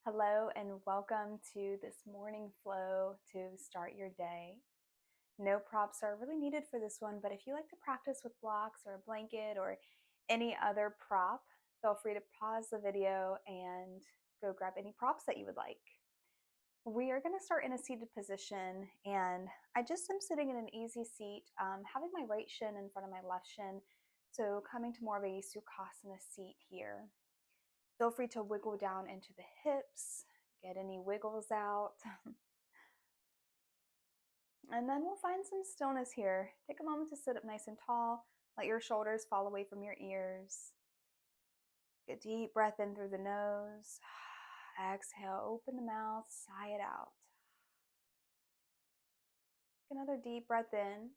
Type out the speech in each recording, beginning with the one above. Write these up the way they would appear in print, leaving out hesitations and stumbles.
Hello and welcome to this morning flow to start your day. No props are really needed for this one, but if you like to practice with blocks or a blanket or any other prop, feel free to pause the video and go grab any props that you would like. We are going to start in a seated position, and I just am sitting in an easy seat, having my right shin in front of my left shin, so coming to more of a Sukhasana seat here. Feel free to wiggle down into the hips, get any wiggles out. And then we'll find some stillness here. Take a moment to sit up nice and tall. Let your shoulders fall away from your ears. Get a deep breath in through the nose. Exhale, open the mouth, sigh it out. Take another deep breath in.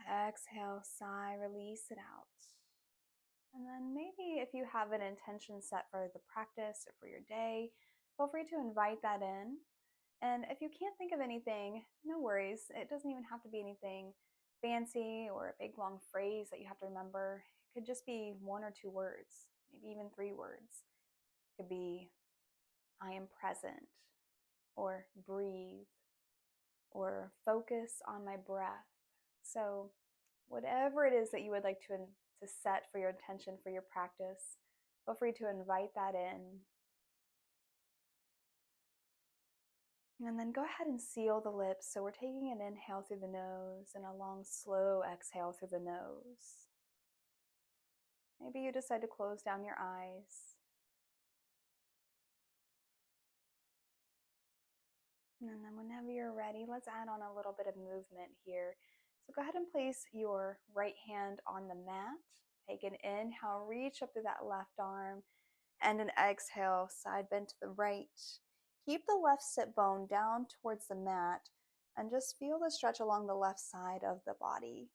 Exhale, sigh, release it out. And then maybe if you have an intention set for the practice or for your day, feel free to invite that in. And if you can't think of anything, no worries. It doesn't even have to be anything fancy or a big long phrase that you have to remember. It could just be one or two words, maybe even three words. It could be, I am present, or breathe, or focus on my breath. So whatever it is that you would like to set for your intention for your practice, feel free to invite that in. And then go ahead and seal the lips. So we're taking an inhale through the nose and a long, slow exhale through the nose. Maybe you decide to close down your eyes. And then whenever you're ready, let's add on a little bit of movement here. So go ahead and place your right hand on the mat. Take an inhale, reach up to that left arm, and an exhale, side bend to the right. Keep the left sit bone down towards the mat and just feel the stretch along the left side of the body.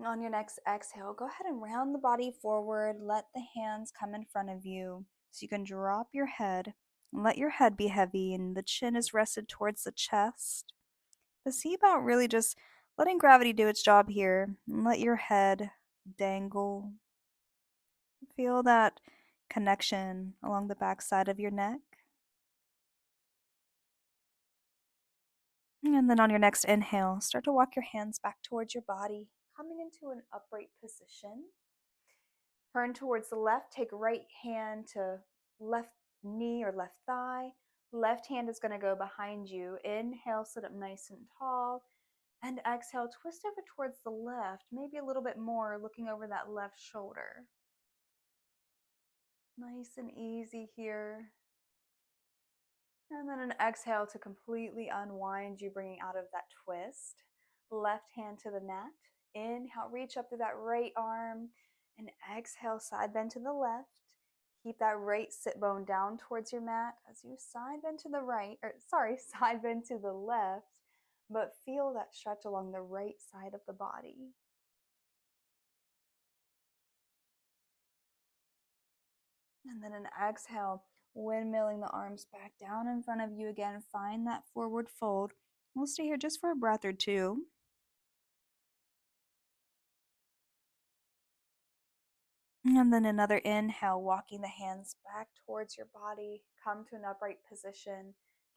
On your next exhale, go ahead and round the body forward. Let the hands come in front of you so you can drop your head. Let your head be heavy and the chin is rested towards the chest. But see about really just letting gravity do its job here. And let your head dangle. Feel that connection along the back side of your neck. And then on your next inhale, start to walk your hands back towards your body, coming into an upright position. Turn towards the left, take right hand to left knee or left thigh. Left hand is going to go behind you. Inhale, sit up nice and tall. And exhale, twist over towards the left, maybe a little bit more, looking over that left shoulder. Nice and easy here. And then an exhale to completely unwind you, bringing out of that twist. Left hand to the mat. Inhale, reach up to that right arm. And exhale, side bend to the left. Keep that right sit bone down towards your mat as you side bend to the right, side bend to the left, but feel that stretch along the right side of the body. And then an exhale, windmilling the arms back down in front of you again. Find that forward fold. We'll stay here just for a breath or two. And then another inhale, walking the hands back towards your body. Come to an upright position.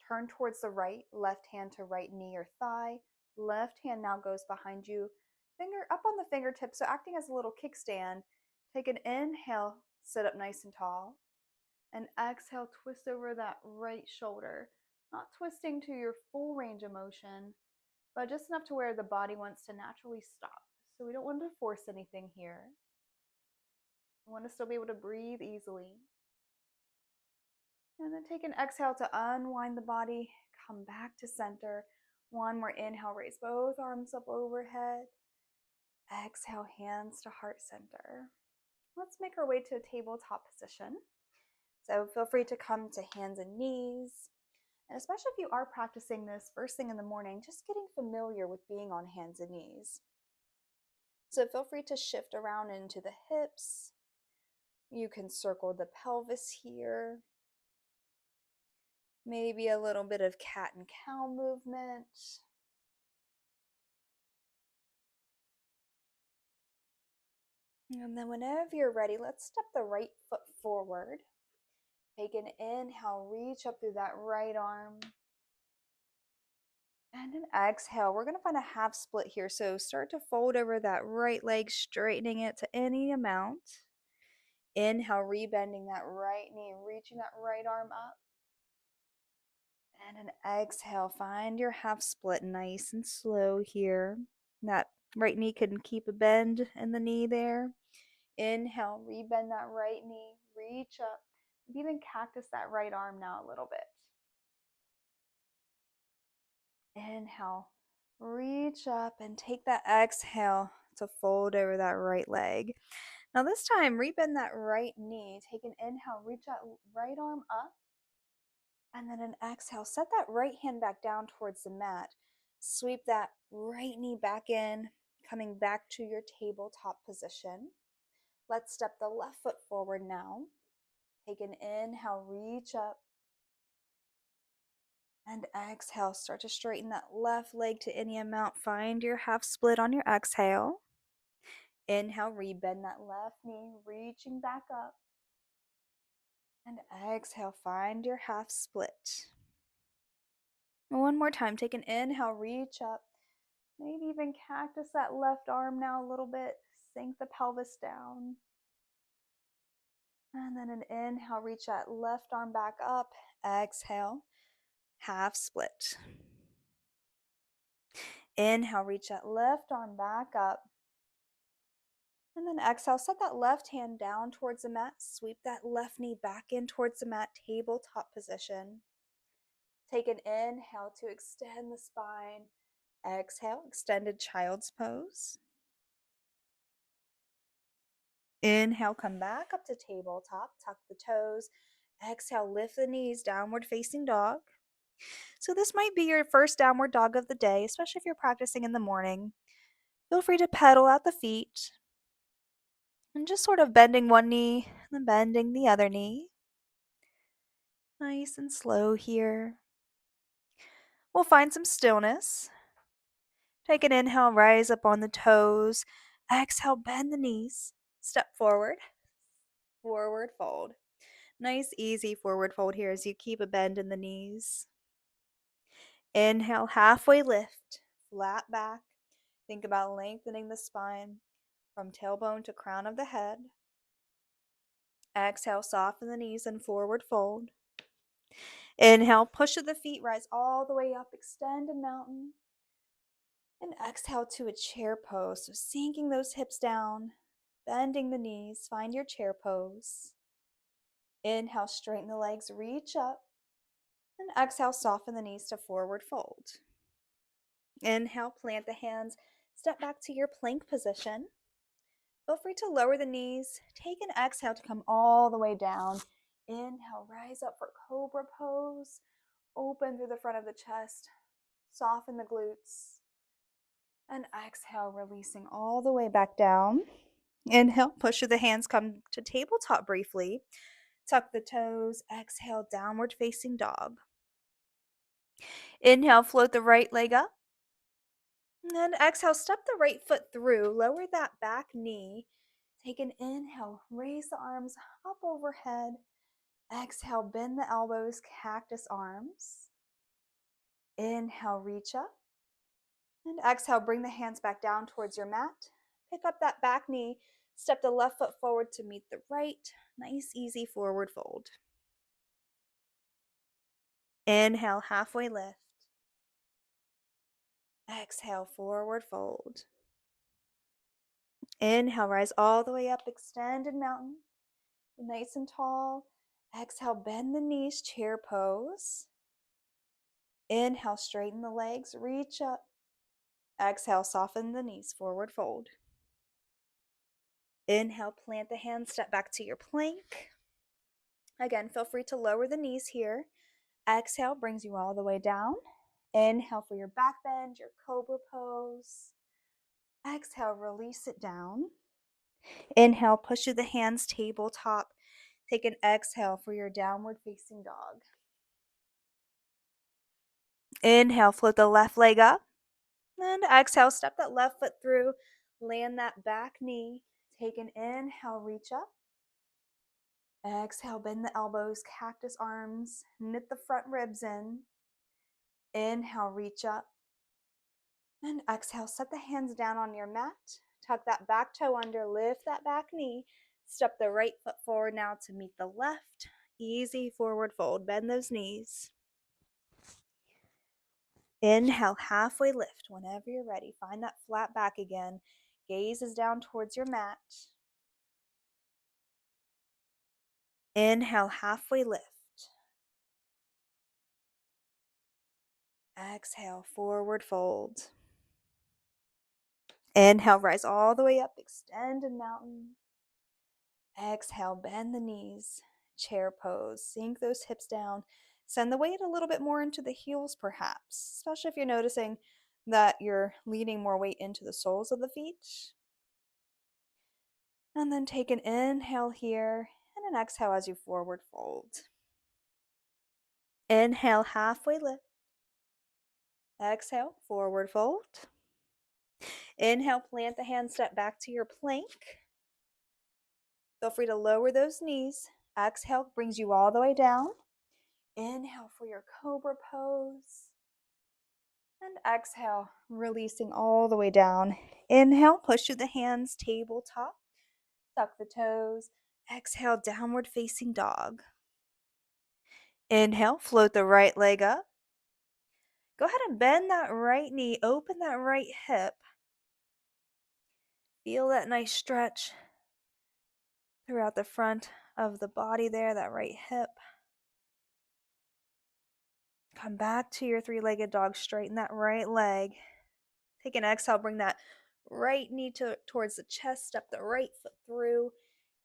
Turn towards the right, left hand to right knee or thigh. Left hand now goes behind you. Finger up on the fingertips, so acting as a little kickstand. Take an inhale, sit up nice and tall. And exhale, twist over that right shoulder. Not twisting to your full range of motion, but just enough to where the body wants to naturally stop. So we don't want to force anything here. We want to still be able to breathe easily. And then take an exhale to unwind the body. Come back to center. One more inhale, raise both arms up overhead. Exhale, hands to heart center. Let's make our way to a tabletop position. So feel free to come to hands and knees. And especially if you are practicing this first thing in the morning, just getting familiar with being on hands and knees. So feel free to shift around into the hips. You can circle the pelvis here. Maybe a little bit of cat and cow movement. And then whenever you're ready, let's step the right foot forward. Take an inhale, reach up through that right arm. And an exhale. We're going to find a half split here. So start to fold over that right leg, straightening it to any amount. Inhale, rebending that right knee, reaching that right arm up. And an exhale, find your half split nice and slow here. That right knee can keep a bend in the knee there. Inhale, rebend that right knee, reach up. Maybe even cactus that right arm now a little bit. Inhale, reach up and take that exhale to fold over that right leg. Now this time, rebend that right knee. Take an inhale, reach that right arm up. And then an exhale, set that right hand back down towards the mat. Sweep that right knee back in, coming back to your tabletop position. Let's step the left foot forward now. Take an inhale, reach up. And exhale, start to straighten that left leg to any amount. Find your half split on your exhale. Inhale, rebend that left knee, reaching back up. And exhale, find your half split. One more time, take an inhale, reach up. Maybe even cactus that left arm now a little bit. Sink the pelvis down. And then an inhale, reach that left arm back up. Exhale, half split. Inhale, reach that left arm back up. And then exhale, set that left hand down towards the mat. Sweep that left knee back in towards the mat, tabletop position. Take an inhale to extend the spine. Exhale, extended child's pose. Inhale, come back up to tabletop, tuck the toes. Exhale, lift the knees, downward facing dog. So this might be your first downward dog of the day, especially if you're practicing in the morning. Feel free to pedal out the feet and just sort of bending one knee and then bending the other knee. Nice and slow here. We'll find some stillness. Take an inhale, rise up on the toes. Exhale, bend the knees. Step forward. Forward fold. Nice, easy forward fold here as you keep a bend in the knees. Inhale, halfway lift. Flat back. Think about lengthening the spine from tailbone to crown of the head. Exhale, soften the knees and forward fold. Inhale, push to the feet, rise all the way up, extend a mountain. And exhale to a chair pose. So sinking those hips down, bending the knees, find your chair pose. Inhale, straighten the legs, reach up. And exhale, soften the knees to forward fold. Inhale, plant the hands, step back to your plank position. Feel free to lower the knees. Take an exhale to come all the way down. Inhale, rise up for cobra pose. Open through the front of the chest. Soften the glutes. And exhale, releasing all the way back down. Inhale, push through the hands, come to tabletop briefly. Tuck the toes. Exhale, downward facing dog. Inhale, float the right leg up. And exhale, step the right foot through. Lower that back knee. Take an inhale, raise the arms up overhead. Exhale, bend the elbows, cactus arms. Inhale, reach up. And exhale, bring the hands back down towards your mat. Pick up that back knee. Step the left foot forward to meet the right. Nice, easy forward fold. Inhale, halfway lift. Exhale, forward fold. Inhale, rise all the way up, extended mountain. Nice and tall. Exhale, bend the knees, chair pose. Inhale, straighten the legs, reach up. Exhale, soften the knees, forward fold. Inhale, plant the hands, step back to your plank. Again, feel free to lower the knees here. Exhale brings you all the way down. Inhale for your back bend, your cobra pose. Exhale, release it down. Inhale, push through the hands, tabletop. Take an exhale for your downward facing dog. Inhale, float the left leg up. And exhale, step that left foot through. Land that back knee. Take an inhale, reach up. Exhale, bend the elbows, cactus arms, knit the front ribs in. Inhale, reach up. And exhale, set the hands down on your mat. Tuck that back toe under, lift that back knee. Step the right foot forward now to meet the left. Easy forward fold, bend those knees. Inhale, halfway lift whenever you're ready. Find that flat back again. Gaze is down towards your mat. Inhale, halfway lift. Exhale, forward fold. Inhale, rise all the way up, extend and mountain. Exhale, bend the knees, chair pose, sink those hips down. Send the weight a little bit more into the heels perhaps, especially if you're noticing that you're leading more weight into the soles of the feet. And then take an inhale here and an exhale as you forward fold. Inhale, halfway lift. Exhale, forward fold. Inhale, plant the hand, step back to your plank. Feel free to lower those knees. Exhale brings you all the way down. Inhale for your cobra pose. And exhale, releasing all the way down. Inhale, push through the hands, tabletop. Tuck the toes. Exhale, downward facing dog. Inhale, float the right leg up. Go ahead and bend that right knee, open that right hip. Feel that nice stretch throughout the front of the body there, that right hip. Come back to your three-legged dog, straighten that right leg. Take an exhale, bring that right knee towards the chest, step the right foot through.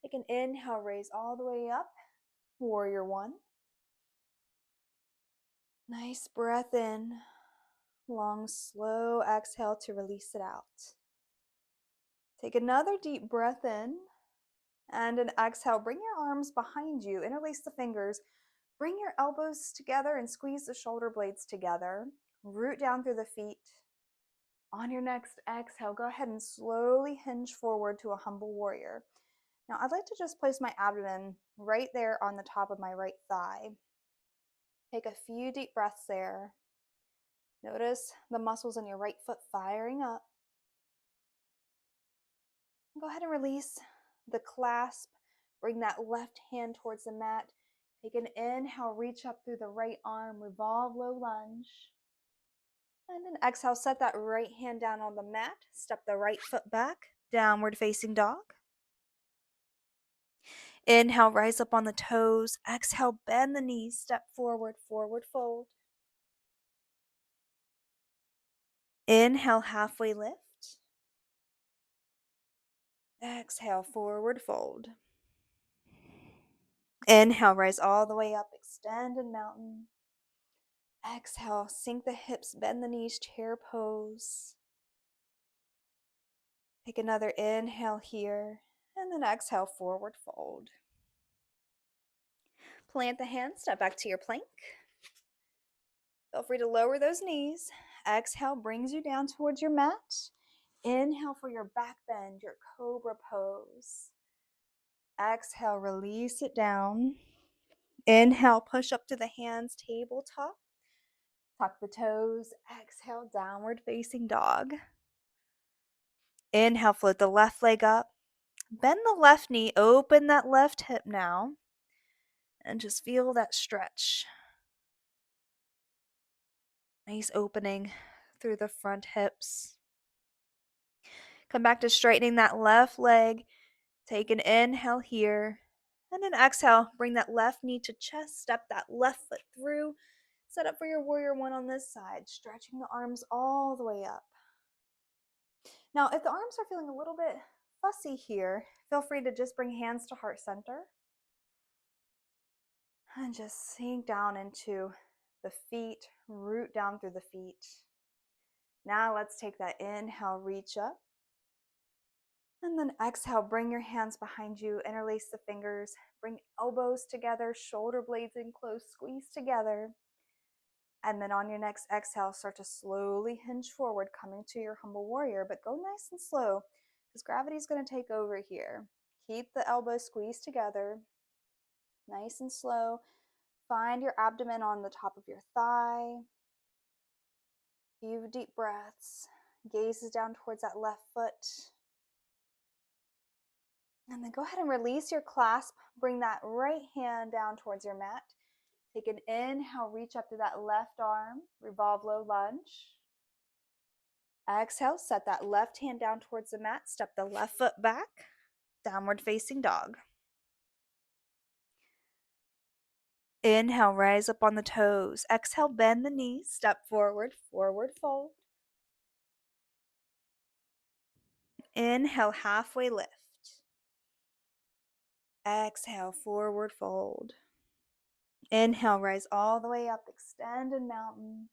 Take an inhale, raise all the way up, warrior one. Nice breath in, long, slow exhale to release it out. Take another deep breath in, and an exhale, bring your arms behind you, interlace the fingers, bring your elbows together and squeeze the shoulder blades together, root down through the feet. On your next exhale, go ahead and slowly hinge forward to a humble warrior. Now, I'd like to just place my abdomen right there on the top of my right thigh. Take a few deep breaths there. Notice the muscles in your right foot firing up. Go ahead and release the clasp. Bring that left hand towards the mat. Take an inhale, reach up through the right arm, revolve low lunge. And an exhale, set that right hand down on the mat. Step the right foot back, downward facing dog. Inhale, rise up on the toes. Exhale, bend the knees, step forward, forward fold. Inhale, halfway lift. Exhale, forward fold. Inhale, rise all the way up, extend and mountain. Exhale, sink the hips, bend the knees, chair pose. Take another inhale here, and then exhale, forward fold. Plant the hands, step back to your plank. Feel free to lower those knees. Exhale brings you down towards your mat. Inhale for your back bend, your cobra pose. Exhale, release it down. Inhale, push up to the hands, tabletop. Tuck the toes. Exhale, downward facing dog. Inhale, float the left leg up. Bend the left knee, open that left hip now. And just feel that stretch. Nice opening through the front hips. Come back to straightening that left leg. Take an inhale here. And an exhale, bring that left knee to chest. Step that left foot through. Set up for your warrior one on this side. Stretching the arms all the way up. Now, if the arms are feeling a little bit fussy here, feel free to just bring hands to heart center. And just sink down into the feet, root down through the feet. Now let's take that inhale, reach up. And then exhale, bring your hands behind you, interlace the fingers, bring elbows together, shoulder blades in close, squeeze together. And then on your next exhale, start to slowly hinge forward, coming to your humble warrior, but go nice and slow. because gravity is going to take over here. Keep the elbows squeezed together, nice and slow. Find your abdomen on the top of your thigh. Few deep breaths. Gaze down towards that left foot. And then go ahead and release your clasp. Bring that right hand down towards your mat. Take an inhale, reach up to that left arm. Revolve low lunge. Exhale, set that left hand down towards the mat. Step the left foot back. Downward facing dog. Inhale, rise up on the toes. Exhale, bend the knees. Step forward, forward fold. Inhale, halfway lift. Exhale, forward fold. Inhale, rise all the way up, extend and mountain.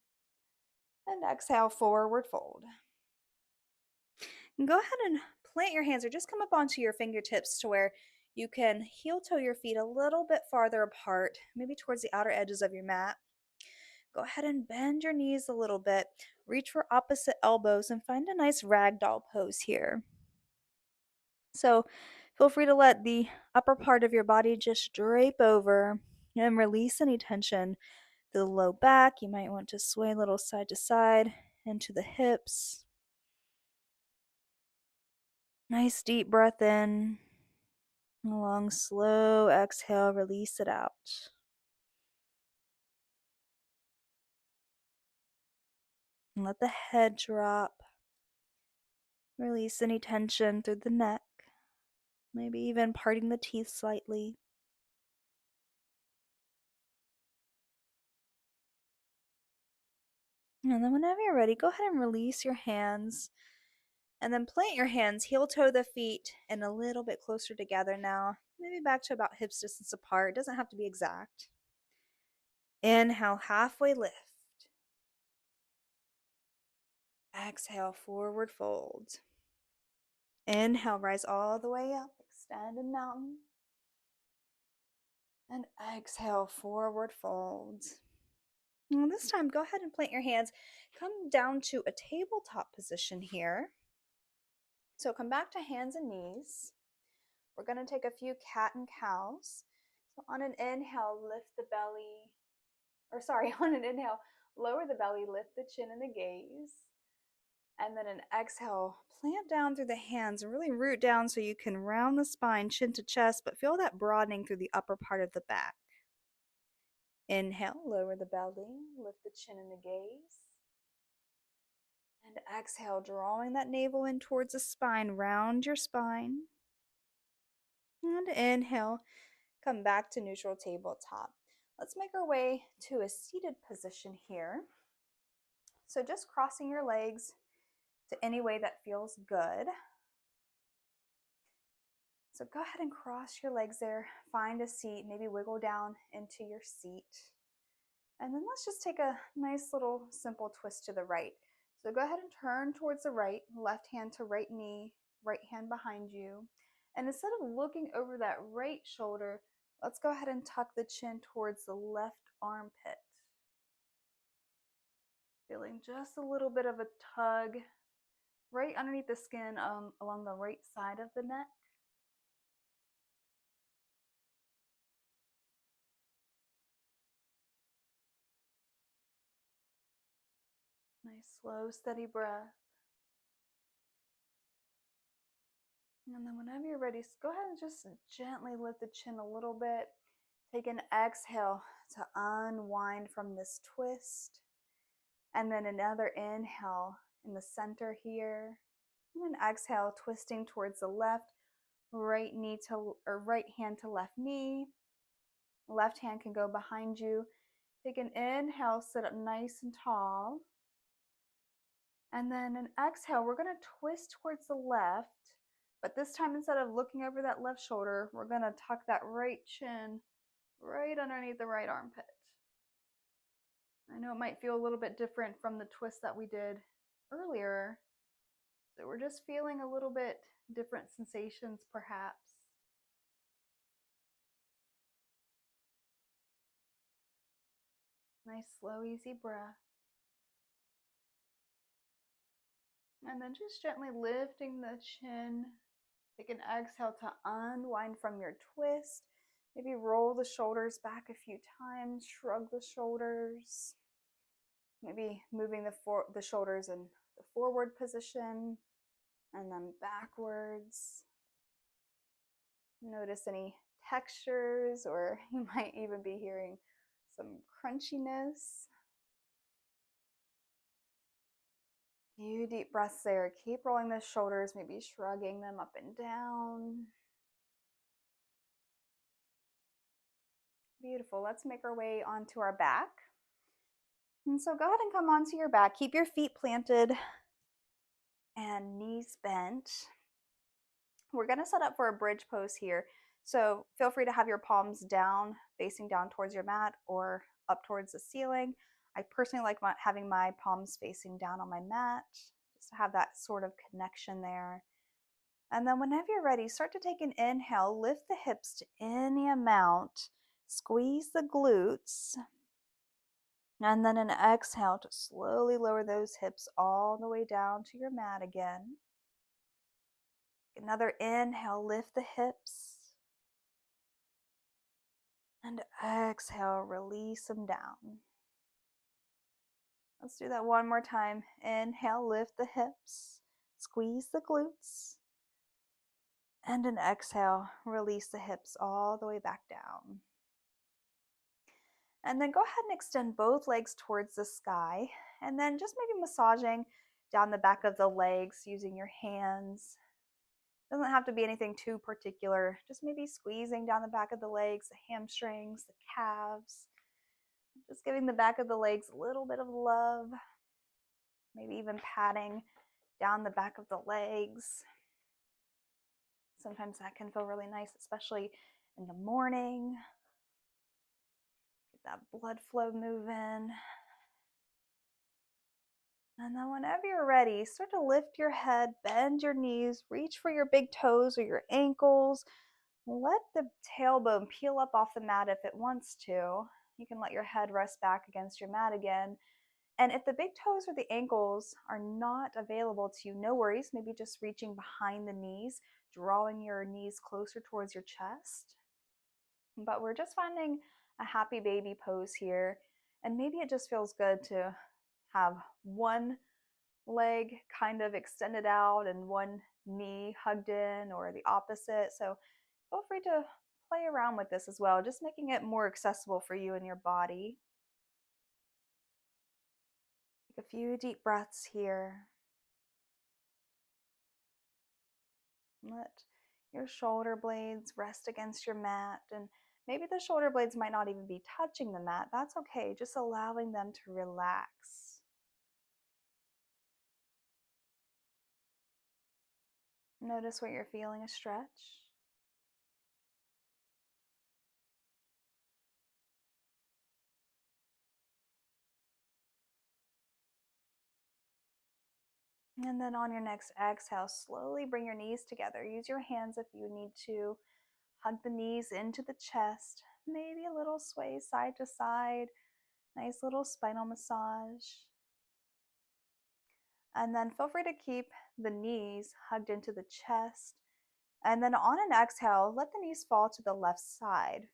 And exhale, forward fold. And go ahead and plant your hands or just come up onto your fingertips to where you can heel toe your feet a little bit farther apart, maybe towards the outer edges of your mat. Go ahead and bend your knees a little bit. Reach for opposite elbows and find a nice ragdoll pose here. So feel free to let the upper part of your body just drape over and release any tension to the low back. You might want to sway a little side to side into the hips. Nice deep breath in. A long, slow exhale, release it out. And let the head drop. Release any tension through the neck. Maybe even parting the teeth slightly. And then whenever you're ready, go ahead and release your hands. And then plant your hands, heel toe the feet, and a little bit closer together now. Maybe back to about hips distance apart. It doesn't have to be exact. Inhale, halfway lift. Exhale, forward fold. Inhale, rise all the way up, extend and mountain. And exhale, forward fold. And this time, go ahead and plant your hands. Come down to a tabletop position here. So come back to hands and knees. We're going to take a few cat and cows. So on an inhale, lift the belly. On an inhale, lower the belly, lift the chin and the gaze. And then an exhale, plant down through the hands and really root down so you can round the spine, chin to chest, but feel that broadening through the upper part of the back. Inhale, lower the belly, lift the chin and the gaze. And exhale, drawing that navel in towards the spine, round your spine. And inhale, come back to neutral tabletop. Let's make our way to a seated position here. So just crossing your legs to any way that feels good. So go ahead and cross your legs there, find a seat, maybe wiggle down into your seat. And then let's just take a nice little simple twist to the right. So go ahead and turn towards the right, left hand to right knee, right hand behind you. And instead of looking over that right shoulder, let's go ahead and tuck the chin towards the left armpit. Feeling just a little bit of a tug right underneath the skin along the right side of the neck. Nice, slow, steady breath. And then whenever you're ready, go ahead and just gently lift the chin a little bit. Take an exhale to unwind from this twist. And then another inhale in the center here. And then exhale, twisting towards the left, right hand to left knee. Left hand can go behind you. Take an inhale, sit up nice and tall. And then an exhale, we're going to twist towards the left. But this time, instead of looking over that left shoulder, we're going to tuck that right chin right underneath the right armpit. I know it might feel a little bit different from the twist that we did earlier. So we're just feeling a little bit different sensations perhaps. Nice, slow, easy breath. And then just gently lifting the chin. Take an exhale to unwind from your twist. Maybe roll the shoulders back a few times, shrug the shoulders. Maybe moving the shoulders in the forward position and then backwards. Notice any textures, or you might even be hearing some crunchiness. Few deep breaths there. Keep rolling the shoulders, maybe shrugging them up and down. Beautiful. Let's make our way onto our back. And so go ahead and come onto your back. Keep your feet planted and knees bent. We're going to set up for a bridge pose here. So feel free to have your palms down, facing down towards your mat or up towards the ceiling. I personally like having my palms facing down on my mat, just to have that sort of connection there. And then whenever you're ready, start to take an inhale, lift the hips to any amount, squeeze the glutes, and then an exhale to slowly lower those hips all the way down to your mat again. Another inhale, lift the hips. And exhale, release them down. Let's do that one more time. Inhale, lift the hips, squeeze the glutes. And an exhale, release the hips all the way back down. And then go ahead and extend both legs towards the sky. And then just maybe massaging down the back of the legs using your hands. Doesn't have to be anything too particular. Just maybe squeezing down the back of the legs, the hamstrings, the calves. Just giving the back of the legs a little bit of love. Maybe even patting down the back of the legs. Sometimes that can feel really nice, especially in the morning. Get that blood flow moving. And then whenever you're ready, start to lift your head, bend your knees, reach for your big toes or your ankles. Let the tailbone peel up off the mat if it wants to. You can let your head rest back against your mat again. And if the big toes or the ankles are not available to you, no worries. Maybe just reaching behind the knees, drawing your knees closer towards your chest. But we're just finding a happy baby pose here. And maybe it just feels good to have one leg kind of extended out and one knee hugged in, or the opposite. So feel free to play around with this as well, just making it more accessible for you and your body. Take a few deep breaths here. Let your shoulder blades rest against your mat, and maybe the shoulder blades might not even be touching the mat. That's okay, just allowing them to relax. Notice where you're feeling a stretch. And then on your next exhale, slowly bring your knees together. Use your hands if you need to. Hug the knees into the chest. Maybe a little sway side to side. Nice little spinal massage. And then feel free to keep the knees hugged into the chest. And then on an exhale, let the knees fall to the left side.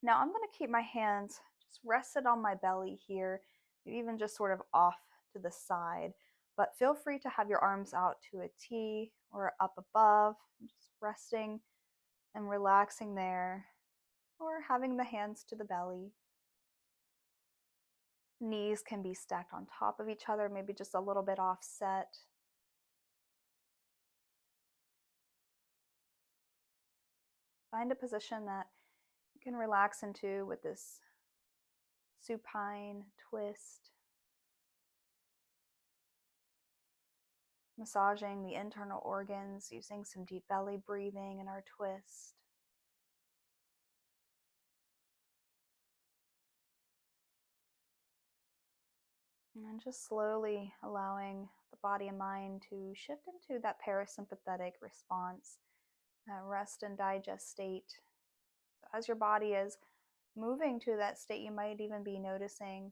Now I'm going to keep my hands just rested on my belly here, even just sort of off to the side. But feel free to have your arms out to a T or up above, just resting and relaxing there, or having the hands to the belly. Knees can be stacked on top of each other, maybe just a little bit offset. Find a position that you can relax into with this supine twist. Massaging the internal organs using some deep belly breathing in our twist. And just slowly allowing the body and mind to shift into that parasympathetic response, that rest and digest state. So as your body is moving to that state, you might even be noticing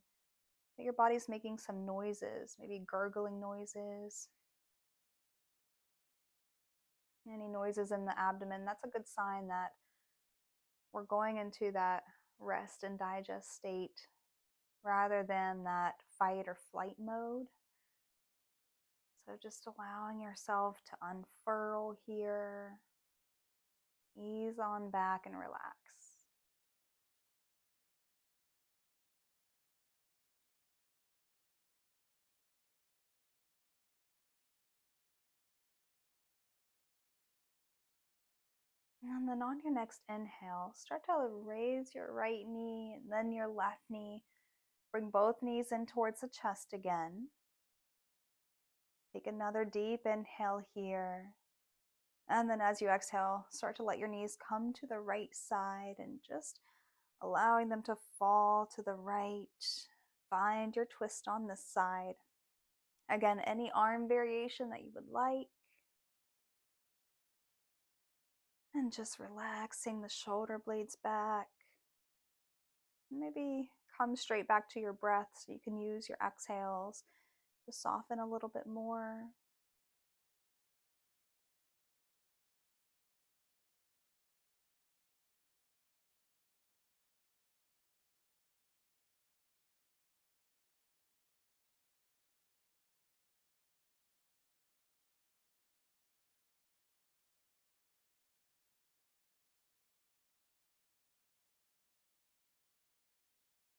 that your body's making some noises, maybe gurgling noises. Any noises in the abdomen, that's a good sign that we're going into that rest and digest state rather than that fight or flight mode. So just allowing yourself to unfurl here, ease on back and relax. And then on your next inhale, start to raise your right knee and then your left knee. Bring both knees in towards the chest again. Take another deep inhale here. And then as you exhale, start to let your knees come to the right side and just allowing them to fall to the right. Find your twist on this side. Again, any arm variation that you would like. And just relaxing the shoulder blades back. Maybe come straight back to your breath so you can use your exhales to soften a little bit more.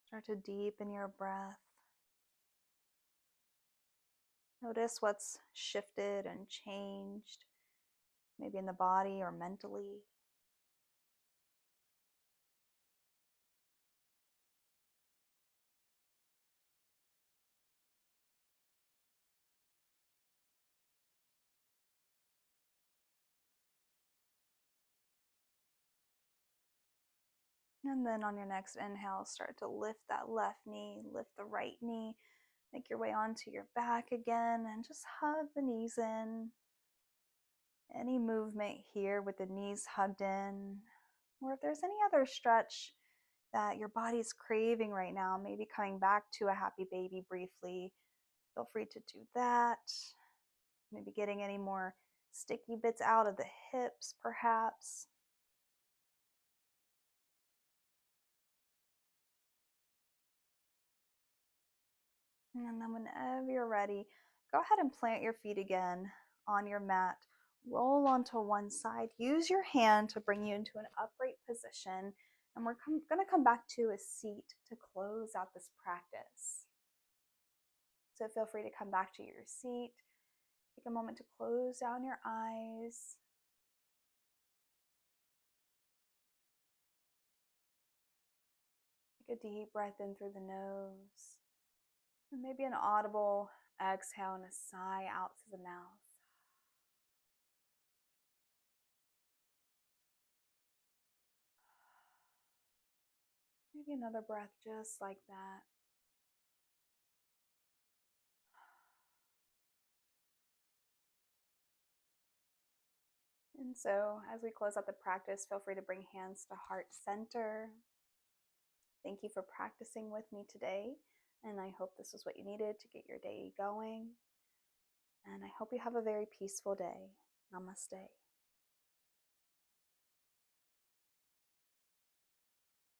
Start to deepen your breath. Notice what's shifted and changed, maybe in the body or mentally. And then on your next inhale, start to lift that left knee, lift the right knee, make your way onto your back again, and just hug the knees in. Any movement here with the knees hugged in, or if there's any other stretch that your body's craving right now, maybe coming back to a happy baby briefly, feel free to do that. Maybe getting any more sticky bits out of the hips, perhaps. And then whenever you're ready, go ahead and plant your feet again on your mat. Roll onto one side. Use your hand to bring you into an upright position. And we're going to come back to a seat to close out this practice. So feel free to come back to your seat. Take a moment to close down your eyes. Take a deep breath in through the nose. And maybe an audible exhale and a sigh out through the mouth. Maybe another breath just like that. And so as we close out the practice, feel free to bring hands to heart center. Thank you for practicing with me today. And I hope this was what you needed to get your day going. And I hope you have a very peaceful day. Namaste.